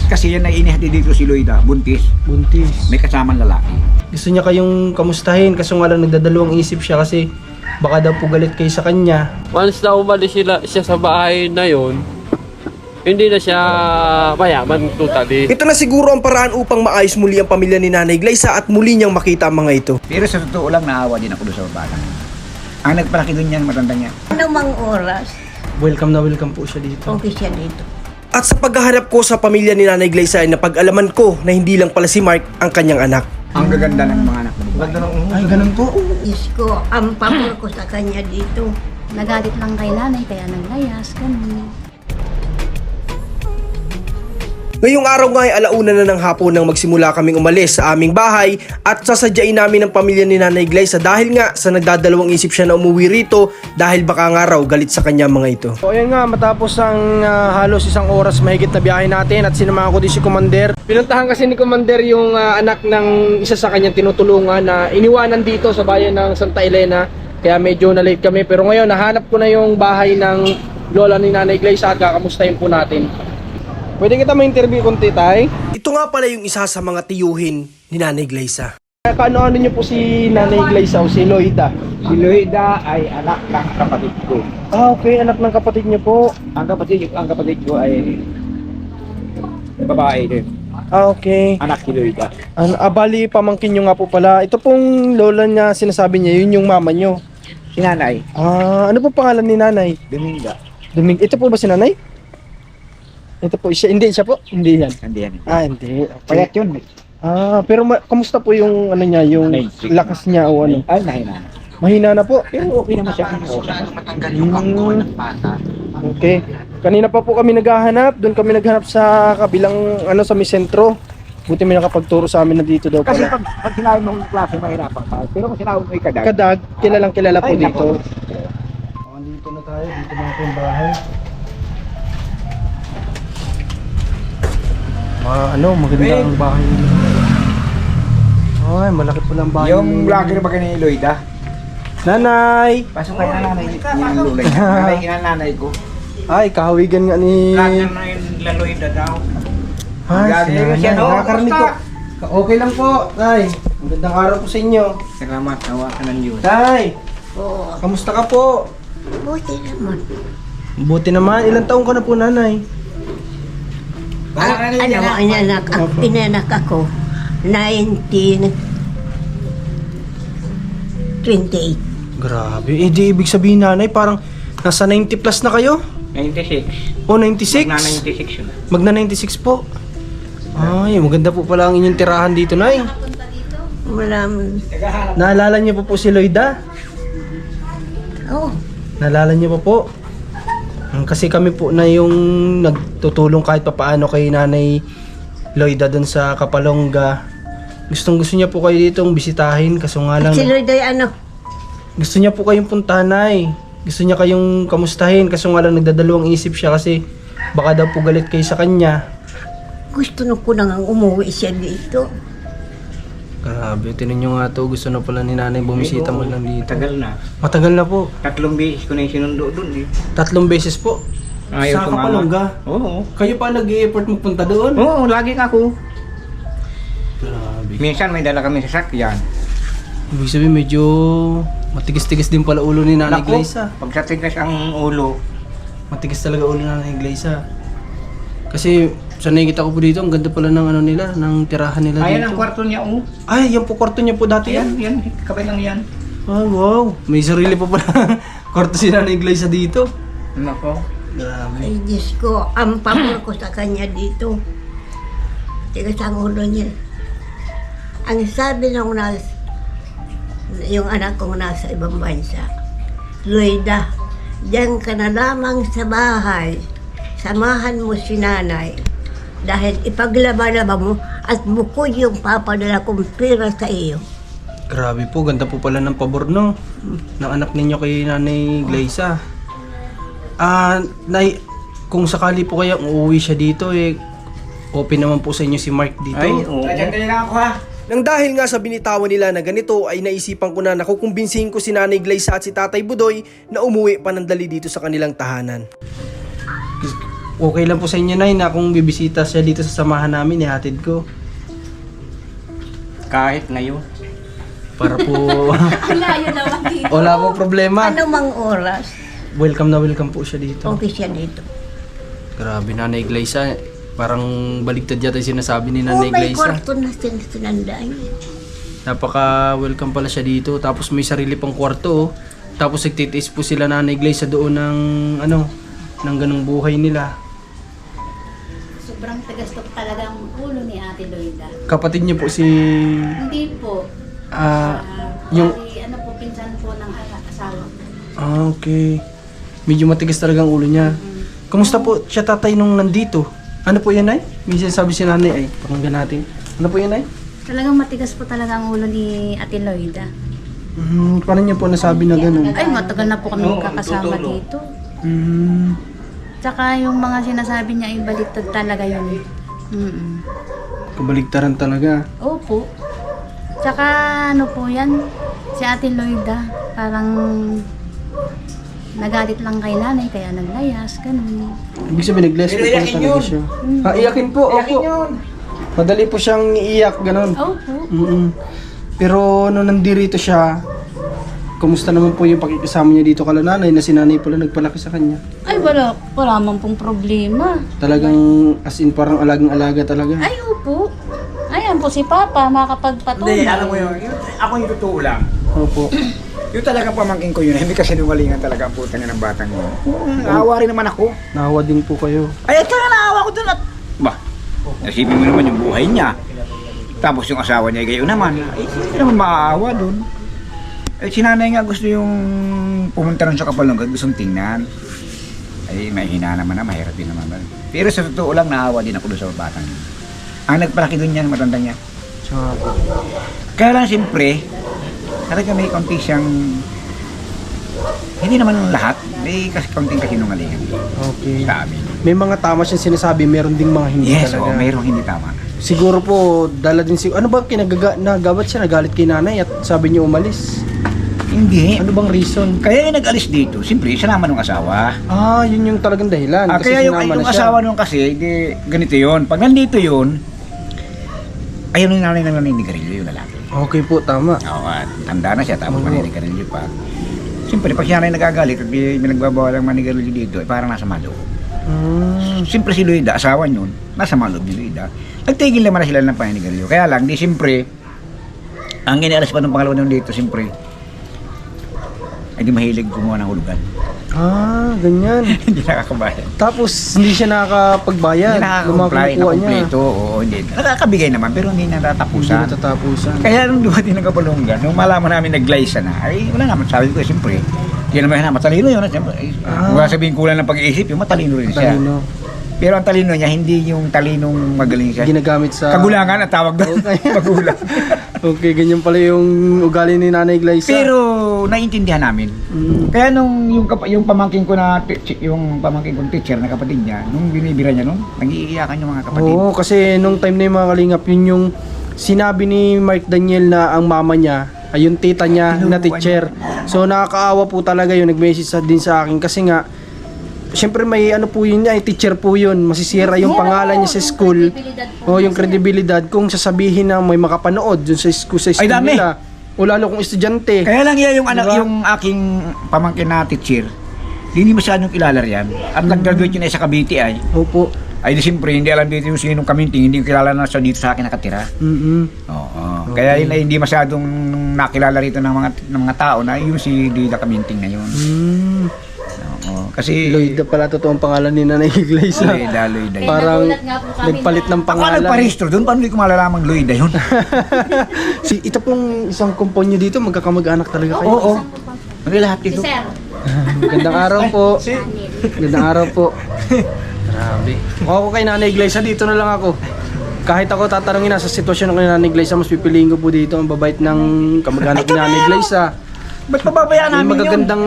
kasi yan na inihati dito si Loida, buntis. Buntis. May kasamang lalaki. Gusto niya kayong kamustahin kaso nga lang nagdadalawang isip siya kasi baka daw po galit kayo sa kanya. Once na umalis siya sa bahay na yon, hindi na siya mayaman totally. Ito na siguro ang paraan upang maayos muli ang pamilya ni Nanay Glyza at muli niyang makita ang mga ito. Pero sa totoo lang, naawa din ako doon sa bata. Ang nagpalaki doon yan, matanda niya. Anumang oras, Welcome na welcome po siya dito. okay siya dito. At sa paghahanap ko sa pamilya ni Nanay Glyza ay napag-alaman ko na hindi lang pala si Mark ang kanyang anak. Ang gaganda ng mga anak ng babae. Ay, ganun po. Diyos ko, ang pamor ko sa kanya dito. Nagalit lang kay nanay, kaya naglayas, ganun. Ngayong araw nga ay alauna na ng hapon nang magsimula kaming umalis sa aming bahay at sasadyain namin ang pamilya ni Nanay Glyza dahil nga sa nagdadalawang isip siya na umuwi rito dahil baka nga raw galit sa kanya mga ito. So ayan nga, matapos ang halos isang oras mahigit na biyahe natin at sinamahan ko din si Commander. Pinuntahan kasi ni Commander yung anak ng isa sa kanyang tinutulungan na iniwanan dito sa bayan ng Santa Elena. Kaya medyo na-late kami, pero ngayon nahanap ko na yung bahay ng lola ni Nanay Glyza at kakamustahin po natin. Pwede kita ma-interview konti, tay? Ito nga pala yung isa sa mga tiyuhin ni Nanay Glyza. Kaano-ano niyo po si Nanay Glyza o si Loida? Si Loida ay anak ng kapatid ko. Ah, okay. Anak ng kapatid niyo po. Ang kapatid ko ay babae din. Ah, okay. Anak ni Loida. Bali, pamangkin niyo nga po pala. Ito pong lola niya, sinasabi niya, yun yung mama niyo. Si nanay, Ah, ano po pangalan ni nanay? Dominga. Ito po ba si nanay? Ito po siya. Hindi siya po? Hindi yan. Hindi yan. Ah, hindi. Okay. Payat yun. Ah, pero kamusta po yung ano niya, yung Naintik. lakas niya o ano? Ay, nahina. Mahina na po. Pero okay naman siya. Matanggal yung kampo ng bata. Okay. Kanina pa po kami naghahanap. Doon kami naghanap sa kabilang ano sa may sentro. Buti may nakapagturo sa amin na dito daw Kasi pala. pag sinabi mong klase, mahirapan ka. Pero kung sinabi mo ikadag, Kadag, kilalang kilala po Ay, dito. nako. Dito na tayo. Dito na po yung bahay. Maganda ang bahay nila. Ay, malaki po lang bahay yung nila. vlogger ba ni Loida? Nanay! Pasok kayo na nanay yung lulay niya. Nanay, inananay ko. Ay, kahawigan nga ni... Vlogger na yung Loida daw. Ay, Vlogger si siya, nanay. no? Nakakarinig po. Okay lang po, Nay. Magandang araw po sa inyo. Salamat, nawa ka ng Diyos. Tay, Oo, kamusta ka po? buti naman. Buti naman. Ilang taong ka na po, Nanay? Pinanak ako, 1928. Grabe. Eh, di ibig sabihin, Nanay, parang nasa 90 plus na kayo? 96. O, 96? Magna 96 yun. Magna 96 po. Ay, maganda po pala ang inyong tirahan dito, Nay. Maraming, Naalala niyo po si Loida? oh, Naalala niyo pa po? Kasi kami po na yung nagtutulong kahit papaano kay Nanay Loida doon sa Kapalongga. Gusto niya po kayo ditong bisitahin kaso nga lang si Lloydoy ano, gusto niya po kayong puntahan, Nay. Gusto niya kayong kamustahin kaso nga lang nagdadalawang isip siya kasi baka daw po galit kayo sa kanya. gusto na ko nang umuwi siya dito. Grabe, tinan niyo nga to. Gusto na pala ni Nanay bumisita mo lang dito. Tagal na. Matagal na po. 3 beses ko na yung sinundo doon eh. 3 beses po. Ayaw Sa tumama. Kapalongga. Oo. Kayo pa nag-i-effort magpunta doon? Oo, lagi nga ako. Grabe. Minsan may dala kami sa sakyan. Ibig sabihin medyo matigas-tigas din pala ulo ni Nanay Naku, Glyza. pag sa tigas ang ulo, Matigas talaga ulo ni Nanay Glyza. Kasi sa nakikita ko po dito, ang ganda pala ng ano nila, ng tirahan nila ayan dito. ang kwarto niya, oh. Ay, yan po kwarto niya po dati yan. Yan, kabilang yan. Ay, wow. May sarili pa pala kwarto si Nanay Glyza dito. Nako. Grabe. Ay, Diyos ko, ang pamor ko sa kanya dito. Tigas ang ulo niya. Ang sabi ng yung anak kong nasa ibang bansa, Loida, diyan ka na lamang sa bahay. Samahan mo si nanay. Dahil ipaglaba-laba mo at bukod yung papadala kong pera sa iyo. Grabe po, ganda po pala ng pabor, no? Ng anak ninyo kay Nanay Glyza. Nay, kung sakali po kaya uuwi siya dito, open naman po sa inyo si Mark dito. Ay, oo. Diyan lang ako ha. Nang dahil nga sa binitawan nila na ganito ay naisipan ko na nakukumbinsihin ko si Nanay Glyza at si Tatay Budoy na umuwi panandali dito sa kanilang tahanan. Okay lang po sa inyo, Nay, na kung bibisita siya dito sa samahan namin, ihatid ko. Kahit ngayon. Para po... Layo naman dito. Wala po problema. Ano mang oras, Welcome na welcome po siya dito. okay siya dito. Grabe, Nanay Glyza. Parang baligtad yata yung sinasabi ni Oh, Nanay may Glyza. kwarto na sinandaan niya. Napaka-welcome pala siya dito. Tapos may sarili pang kwarto. Oh. Tapos nagtitiis po sila Nanay Glyza doon ng ng ganung buhay nila. Sobrang tagastok talaga ang ulo ni Ate Loida. Kapatid niyo po si... Hindi po. yung... Ano po, pinsan po ng asawa. Okay. Medyo matigas talaga ang ulo niya. Kamusta po siya tatay nung nandito? Ano po yan, Nay? Minsan sabi si Nanay, ay, pakinggan natin. Ano po yan, Nay? Talagang matigas po talaga ang ulo ni Ate Loida. Paano niyo po nasabi na ganun? Ay, matagal na po kami magkakasama dito. Tsaka yung mga sinasabi niya ay baliktad talaga yun. Kabaligtaran talaga. Opo. Tsaka ano po yan, si Ate Loida, parang nagalit lang kay nanay, kaya naglayas, ganun. Ibig sabihin, nag-bless po pala talaga siya. Iyakin po, opo. Madali po siyang iiyak, ganun. Opo. Pero nung nandirito siya, kumusta naman po yung pakikisama niya dito kala nanay na si nanay pala nagpalaki sa kanya? Ay, wala man pong problema. Talagang as in parang alagang-alaga talaga. Ay, opo. Ayan po si Papa, makakapagpatunay. Hindi, alam mo ako yung totoo lang. Opo. Yung talagang pamangkin ko yun, hindi kasi nungalingan talaga ang puta niya ng batang yun. Naawa rin naman ako. Nahawa din po kayo. Ay, at kaya naawa ko dun at... Ba, nasipin mo naman yung buhay niya. Tapos yung asawa niya, gayon naman. Ay, hindi naman maaawa dun. Eh, si nanay nga gusto yung pumunta rin sa Kapalunggat, gustong tingnan. Ay, may hina naman na, mahirap din naman. Pero sa totoo lang, naawa din ako doon sa batang yun. Ang nagpalaki doon yan, matanda niya. Tsaka po. Kaya lang, siyempre, talaga may konti siyang... Hindi naman lahat, may kasi konting kasinungalingan Okay. sa amin. May mga tama siyang sinasabi, meron ding mga hindi Yes, talaga. oo, mayroong hindi tama. Siguro po, dala din si... Ano ba nagabat siya, nagalit kay nanay at sabi niyo umalis? Hindi. Ano bang reason? Kaya yung nag-alis dito, siyempre, sinama ng asawa. Yun yung talagang dahilan. Kasi Kaya yung sinama na siya. asawa nung kasi, di, ganito yun. Pag nandito yun, ayaw ng nanay na naninigarilyo yung lalaki. Okay po, tama. Oo, at tanda na siya, tapos Oo. maninigarilyo pa. Siyempre, pag siya na nagagalit at may nagbabawal ang manigarilyo dito, parang nasa malo. Siyempre si Luida, asawa yun, nasa malo ni Luida. Nagtigil naman na sila ng paninigarilyo. Kaya lang, di siyempre, ang inialas pa ng pangalawa nung dito, siyempre, ay di mahilig gumawa ng hulugan. Ganyan. Hindi nakakabayan. Tapos, hindi siya nakakapagbayad. Hindi nakaka-comply na kompleto. Oo, hindi. Nakakabigay naman, pero hindi Hindi natatapusan. natatapusan. Kaya nung dumating ng Kapalunggan, nung malaman namin nag-Glyza na, ay wala naman, sabi ko, siyempre, hindi naman na, matalino yun. Siyempre, wala sabihin kulang ng pag-iisip, yung matalino rin siya. Talino. Pero ang talino niya, hindi yung talinong magaling siya. Ginagamit sa... Kagulangan ang tawag doon. Okay. Magulang. Okay, ganyan pala yung ugali ni Nanay Glyza. Pero naiintindihan namin. Kaya nung yung pamangkin ko na yung pamangkin kong teacher na kapatid niya, nung binibira niya nun, nag-iiyakan yung mga kapatid. Oo, kasi nung time na yung mga kalingap, yun yung sinabi ni Mark Daniel na ang mama niya ay yung tita niya na teacher. So nakakaawa po talaga yun, nag-message din sa akin kasi nga siyempre may ano po yun niya, teacher po yun, masisira yung pangalan niya sa school. O yung kredibilidad kung sasabihin na may makapanood dun sa school Ay, dami. nila. O lalo kung estudyante. Kaya lang yan yung anak, Diba? yung aking pamangkin na teacher, hindi masyadong kilala riyan. At nag-graduate yun ay sa Cavite ay. Opo. Ay di siyempre, hindi alam dito yung sinong Kaminting, hindi ko kilala na siya dito sa akin nakatira. Oo. Kaya yun ay hindi masyadong nakilala rito ng mga tao na yung si Dida Kaminting na yun. Oo. Kasi Loida pala totoong pangalan ni Nanay Glyza. Loida yun. Parang nagulat nga po kami nagpalit ng Ako pangalan. nagparehistro doon, paano hindi ko malalamang Loida yun? Ito pong isang kumponyo dito, magkakamag-anak talaga kayo. Oo. Hindi lahat Si dito. Sir. Magandang araw po. Magandang araw po. Grabe. Kung ako kay Nanay Glyza, dito na lang ako. Kahit ako tatanungin na sa sitwasyon ng Nanay Glyza, mas pipiliin ko po dito ang babait ng kamag-anak ni Nanay Glyza. Ba't pababayaan May namin yun? magagandang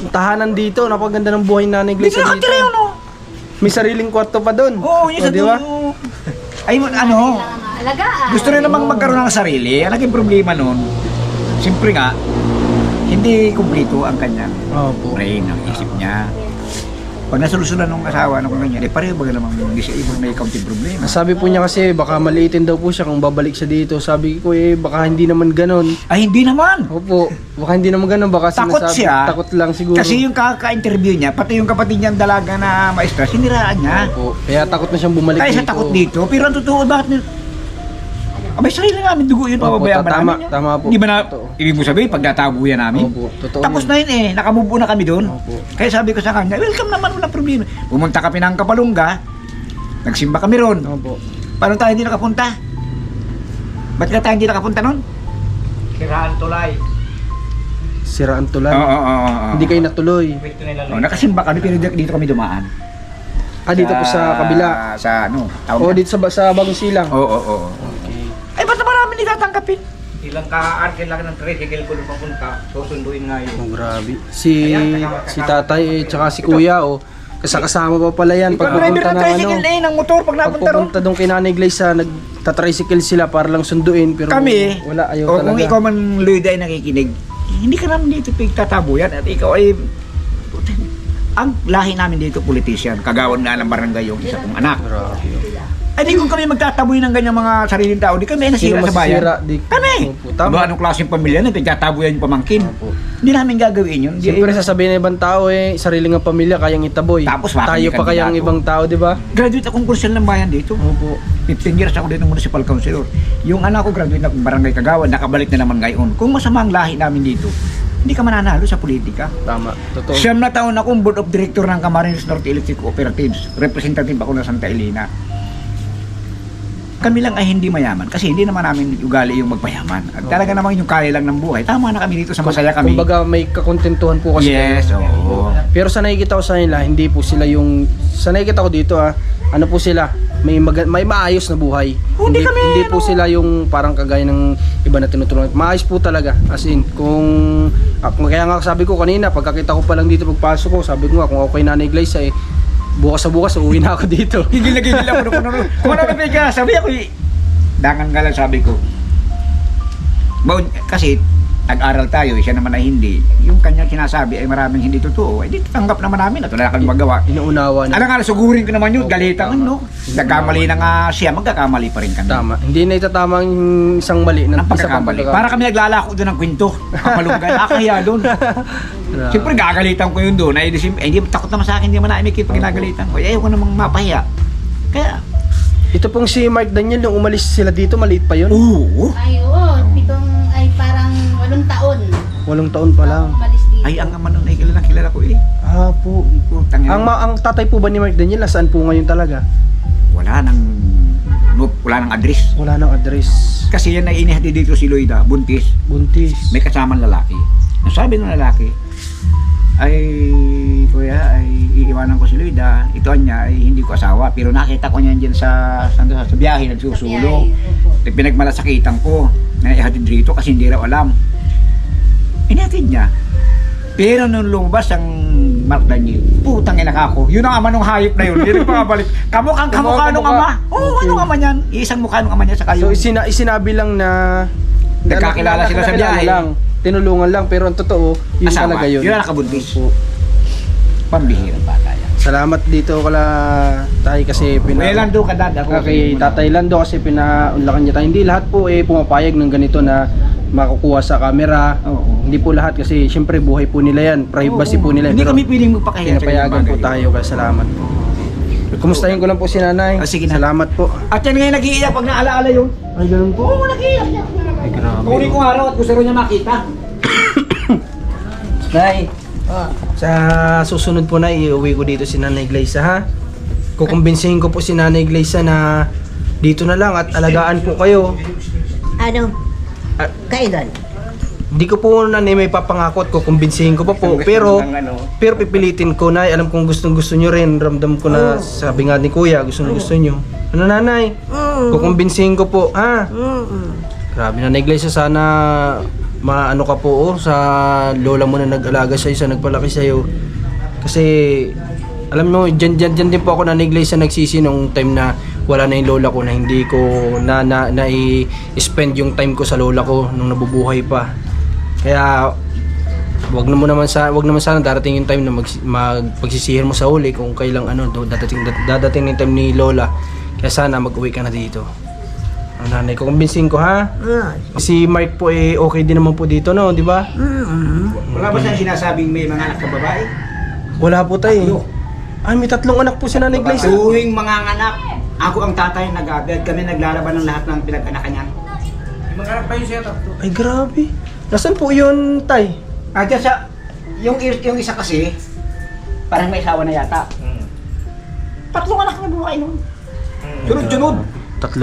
tahanan dito, napakaganda ng buhay ni Nanay Hindi Glyza ka dito. nakatira yun, no? May sariling kwarto pa doon. Oo, yun sa di ba? dulo. Ay, ano, Alagaan. gusto rin namang magkaroon ng sarili. Ang naging problema nun, siyempre nga, hindi kumpleto ang kanyang Opo. brain, ang isip niya. Pag nasolusyonan ng asawa ng ganyan, pareho ba namang disabled may kaunting problema? Sabi po niya kasi baka maliitin daw po siya kung babalik siya dito. Sabi ko baka hindi naman ganon. Ay, hindi naman. Opo, baka hindi naman ganon. Baka Takot sinasabi, siya. takot lang siguro. Kasi yung kaka-interview niya, pati yung kapatid niyang dalaga na maestra, siniraan niya. Opo, kaya takot na siyang bumalik Kaya dito. siya takot dito. Pero ang totoo, bakit abay, sarili namin dugo yun. Opo, Pababayaan ba tama, namin yan? tama po. Di ba na, Totoo. ibig mo sabihin, pag natago yan namin? Opo, totoo Tapos yun. na yun nakamove on na kami doon. Opo. Kaya sabi ko sa kanya, welcome naman, walang problema. Pumunta kami ng Kapalungga, nagsimba kami ron. Opo. Paano tayo hindi nakapunta? Ba't ka tayo hindi nakapunta nun? Siraan tulay. Siraan tulan. Oo. Hindi kayo natuloy. Nakasimba kami, pero dito kami dumaan. Dito po sa kabila. Sa ano? tawag O na? dito sa Bagong Silang. Oo. Okay. Ay, ba't naman namin hindi tatanggapin? Ilang kaan kailangan ng tricycle ko doon papunta, susunduin nga yun. Oh, grabe. Si tatay tsaka si kuya kasama pa pala yan pag Driver pupunta ng ng tricycle ng motor pag pag napunta ron. pupunta doon kay Nanay Glyza, nagtatricycle sila para lang sunduin pero Kami, wala, ayaw o kung talaga. ikaw man Lloyd ay nakikinig, hindi ka naman dito pigtatabuyan at ikaw ay ang lahi namin dito politician, kagawan nga ng barangay yung isa kong anak. Grabe. Ay di kung kami magtataboy ng ganyang mga sariling tao, di kami ay Sino nasira sa bayan. masisira? Di, Kami! Opo, tama. Ano, anong klaseng pamilya na pigtataboyan yung pamangkin? Opo. Hindi namin gagawin yun. Di- Siyempre sasabihin ng ibang tao sariling ang pamilya kayang itaboy. Tapos bakit tayo hindi pa kayang kandidato? ibang tao, di ba? Graduate akong konsyel ng bayan dito. Opo. 15 years ako dito ng municipal councilor. Yung anak ko graduate ng barangay Kagawan, nakabalik na naman ngayon. Kung masama ang lahi namin dito, hindi ka mananalo sa politika. Tama. Totoo. Siyam na taon akong board of director ng Camarines North Electric Cooperatives. Representative ako ng Santa Elena. Kami lang ay hindi mayaman kasi hindi naman namin ugali yung magpayaman. At talaga naman yung kaya lang ng buhay. Tama na kami dito sa masaya kami. Kumbaga may kakontentuhan po kasi. Yes, kayo. oo. Pero sa nakikita ko sa nila, hindi po sila yung sa nakikita ko dito ano po sila, may maayos na buhay. Hindi kami, hindi po sila yung parang kagaya ng iba na tinutulungan. Maayos po talaga. As in, kung kaya nga sabi ko kanina, pagkakita ko pa lang dito pagpasok ko, sabi ko nga kung okay Nanay Glyza bukas sa bukas uuwi na ako dito. Gigil na gigil ako. Kung ano na ka, sabi ako dangan nga lang sabi ko. Kasi nag-aral tayo, siya naman ay hindi. Yung kanya sinasabi ay maraming hindi totoo. Ay di tanggap naman namin at wala kami magawa. Inuunawa na. Ano nga, sugurin ko naman yun, Opo, galitan tama. no? Nagkamali na nga siya, magkakamali pa rin kami. Tama. Hindi na itatamang isang mali ng Ang pagkakamali. Para kami naglalako doon ng kwento. Kapalungan, nakakahiya doon. Siyempre gagalitan ko yun doon. Ay, hindi takot naman sa akin, hindi man naimikit pag ginagalitan ko. Ayaw ko namang mapahiya. Kaya, ito pong si Mark Daniel, nung umalis sila dito, maliit pa yun. oo. Ay, oo. Ay parang 8 taon. 8 taon pa lang. Umalis dito. Ay, ang ama nun ay kilala ko eh. Po. Putang ina. Ang tatay po ba ni Mark Daniel, nasaan po ngayon talaga? Wala nang address. Wala nang address. Kasi yan ay inihati dito si Loida, buntis. Buntis. May kasamang lalaki. Ang sabi ng lalaki, ay kuya, ay iiwanan ko si Loida. Ito niya ay hindi ko asawa. Pero nakita ko niyan dyan sa biyahe, nagsusulo. Opo. Pinagmalasakitan ko na ihatid dito kasi hindi raw alam. Inihatid niya. Pero nung lumabas ang Mark Daniel, putang ina ka ako. Yun ang ama nung hayop na yun. Hindi rin makabalik. Kamukha nung ama. Oo, Okay. anong ama niyan? Isang mukha nung ama niya sa kayo. So isinabi lang na Nagkakilala sila sa biyahe. lang. Tinulungan lang pero ang totoo, yun Asawa. talaga yun. Yun ang nakabuntis. Opo. Pambihirang bata yan. Salamat dito kala tayo kasi Kuya Lando, kadad ako. kay Tatay Lando kasi pinaunlakan niya tayo. Hindi lahat po pumapayag ng ganito na makukuha sa camera. Oo. Hindi po lahat kasi syempre buhay po nila yan. Privacy Oo. po nila. Hindi Pero kami pwedeng magpakahiya sa pinapayagan po bagay. tayo kaya salamat po. Kumustahin ko lang po si Nanay. Sige na. Salamat po. At yan ngayon nag-iiyak pag naalaala yun. Ay, ganun po. Oo, nag-iiyak niya. Ay, grabe. Kunin ko nga raw at gusto rin niya makita. Nay, sa susunod po na iuwi ko dito si Nanay Glyza ha. Kukumbinsihin ko po si Nanay Glyza na dito na lang at alagaan po kayo. Ano? Ah. Kailan? Hindi ko po na may papangako at kukumbinsihin ko pa po. Pero pipilitin ko na alam kong gustong gusto nyo rin. Ramdam ko na sabi nga ni Kuya gustong gusto nyo. Ano Nanay? Kukumbinsihin ko po ha. Grabe Nanay Glyza, sana maano ka po sa lola mo na nag-alaga sa'yo, sa nagpalaki sa'yo. Kasi alam mo, dyan din po ako Nanay Glyza nagsisi nung time na wala na yung lola ko na hindi ko na i-spend yung time ko sa lola ko nung nabubuhay pa. Kaya wag naman sana darating yung time na pagsisihir mo sa huli kung kailang dadating yung time ni Lola. Kaya sana mag-uwi ka na dito. Ang nanay ko, kumbinsin ko ha. Si Mark po okay din naman po dito, no, di ba? Wala ba siyang sinasabing may mga anak na babae? Wala po tayo. Ay, may 3 anak po si Nanay Glyza. Tuwing mga anak, ako ang tatay nag-abed, kami naglalaban ng lahat ng pinag-anakan niyan. Mga anak pa yun siya, tatlo. Ay, grabe. Nasaan po yun, tay? Diyan sa, yung isa kasi, parang may asawa na yata. 3 anak na buhay nun. Sunod-sunod. 3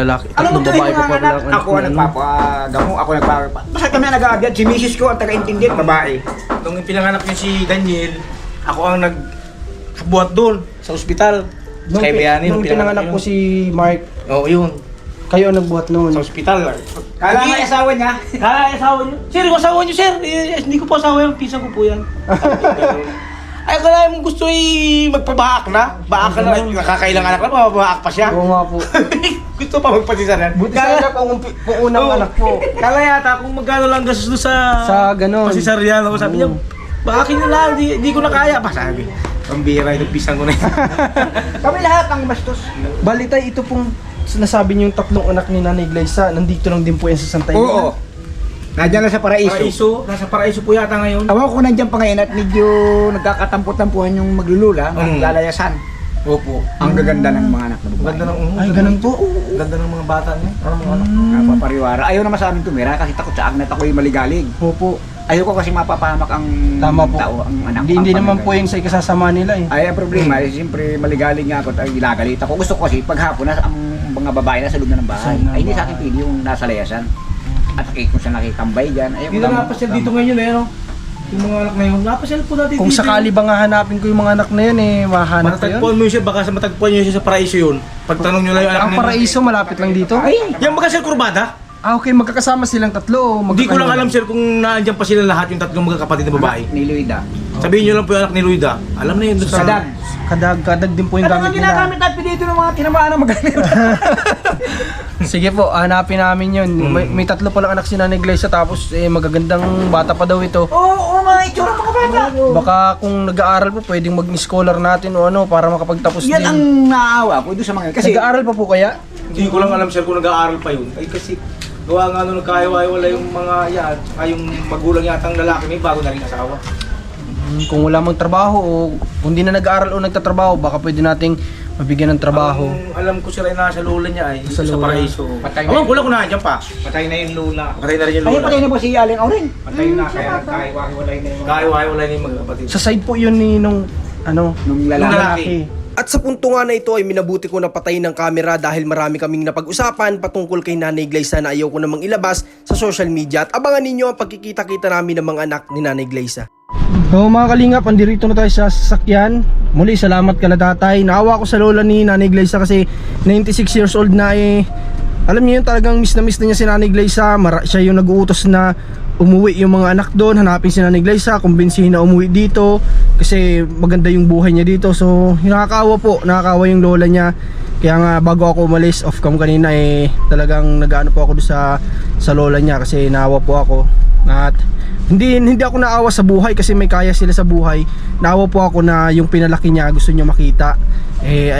lalaki, 3 Alam mo tuwing babae mga pa anak, pala. ako ang nagpapagamo, ako basta kami nag-abed, si misis ko ang taga-intindi, babae. Nung pinanganak niya si Daniel, ako ang nagbuhat doon sa ospital. Nung, Kay Bayani, nung pinanganak po si Mark, Oo, yun. kayo ang nagbuhat noon. Sa ospital. Kala may asawa niya. Asawa niyo. Sir, yung asawa niyo, sir. Hindi ko po asawa yan. Pisa ko po yan. Ay, kala mo gusto magpabahak na. Bahak ka na. Nakakailang anak na, mababahak pa siya. Oo nga po. Gusto pa magpasisaran. Buti sana kung unang anak po. Kala yata kung magkano lang gastos doon Sa ganon. pasisaryan ako. Sabi niya, bahakin nyo lang. Di ko na kaya. Pa sabi. Pambira, pisang ko na yun. Kami lahat ang bastos. Balitay, ito pong nasabi niyo yung 3 anak ni Nanay Glyza, nandito lang din po yan sa Santa Elena. Oo. Nandiyan na sa paraiso. Nasa paraiso po yata ngayon. Awan ko nandiyan pa ngayon at medyo nagkakatampo-tampuhan yung maglulula, maglalayasan. Opo. Ang gaganda ng mga anak na babae. Ganda ng Ay, ganun po. Ganda ng mga bata niya. Napapariwara. Ayaw naman sa amin tumira kasi takot sa agnet ako'y maligalig. Opo. Ayaw ko kasi mapapahamak ang Tama po. tao, ang anak. Hindi ang naman po pamilya. yung sa ikasasama nila eh. Ay, ang problema, siyempre maligalig nga ako at ilagalit ako. Gusto ko kasi paghapon na ang mga babae nasa loob na ng bahay. Sa Ay, hindi sa akin pili yung nasa layasan. At kung siya nakitambay dyan, ayaw Hindi na napasyal dito ngayon no? Yung mga anak na yun. Napasyal po natin Kung dito. sakali ba nga hanapin ko yung mga anak na yun mahanap ko yun. Matatagpuan mo yun siya, baka sa matagpuan nyo siya sa paraiso yun. Pagtanong nyo lang yung anak Ang paraiso malapit lang dito? Yan baka sir kurbada? Okay, magkakasama silang 3 o Hindi ko lang alam sir kung naandyan pa sila lahat yung 3 magkakapatid na babae. Ni Luida. Sabihin nyo lang po yung anak ni Luida. Alam na yun doon sa... Sadag. Kadag din po yung Ano nga gamit nila. ginagamit natin dito ng mga tinamaan ng magalit? Sige po, hanapin namin yun. May 3 palang anak si Nanay Glyza tapos magagandang bata pa daw ito. Oo, mga itsura mga bata. Baka kung nag-aaral po, pwedeng mag-scholar natin o ano para makapagtapos Yan ang din. naawa ko doon sa mga kasi Nag-aaral pa po kaya? Hindi ko lang alam sir kung nag-aaral pa yun. Ay kasi gawa nga nung nagkahiwa-hiwala yung mga yan, ay yung magulang yatang lalaki may bago na rin asawa. Kung wala mang trabaho o kung di na nag-aaral o nagtatrabaho, baka pwede nating mabigyan ng trabaho. Ang alam ko sila yung nasa lola niya ay Sa sa lola. paraiso. Patay na Alam yun. ko lang kung nandiyan pa. patay na yung lula. Patay na rin yung Ay, lola. patay na ba si Aling Aurin? Patay na kaya nagkahiwa-hiwalay na yung kahiwa-hiwalay na yung magkapatid. Sa side po yun ni nung Nung lalaki. lalaki. At sa punto nga na ito ay minabuti ko na patayin ng camera dahil marami kaming napag-usapan patungkol kay Nanay Glyza na ayaw ko namang ilabas sa social media at abangan ninyo ang pagkikita-kita namin ng mga anak ni Nanay Glyza. So mga kalingap, andirito na tayo sa sasakyan. Muli, salamat kala tatay. Naawa ko sa lola ni Nanay Glyza kasi 96 years old na eh. Alam niyo yun, talagang miss na niya si Nanay Glyza. Siya yung nag-uutos na umuwi yung mga anak doon, hanapin si Nanay Glyza, kumbinsihin na umuwi dito kasi maganda yung buhay niya dito. So nakakaawa yung lola niya. Kaya nga bago ako umalis off cam kanina talagang nag-ano po ako doon sa lola niya kasi naawa po ako. At hindi ako naawa sa buhay kasi may kaya sila sa buhay. Naawa po ako na yung pinalaki niya gusto niya makita.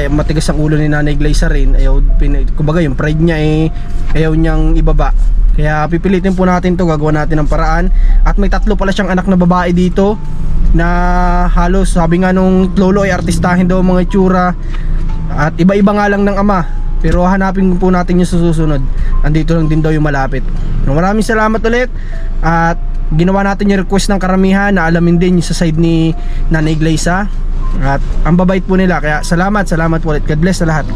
Matigas ang ulo ni Nanay Glyza rin. Kumbaga yung pride niya ayaw niyang ibaba. Kaya pipilitin po natin to, gagawa natin ng paraan. At may 3 pala siyang anak na babae dito na halos sabi nga nung lolo ay artistahin daw mga itsura. At iba-iba nga lang ng ama. Pero hanapin po natin yung susunod. Andito lang din daw yung malapit. Maraming salamat ulit. At ginawa natin yung request ng karamihan na alamin din yung sa side ni Nanay Glyza. At ang babait po nila. Kaya salamat po ulit. God bless sa lahat.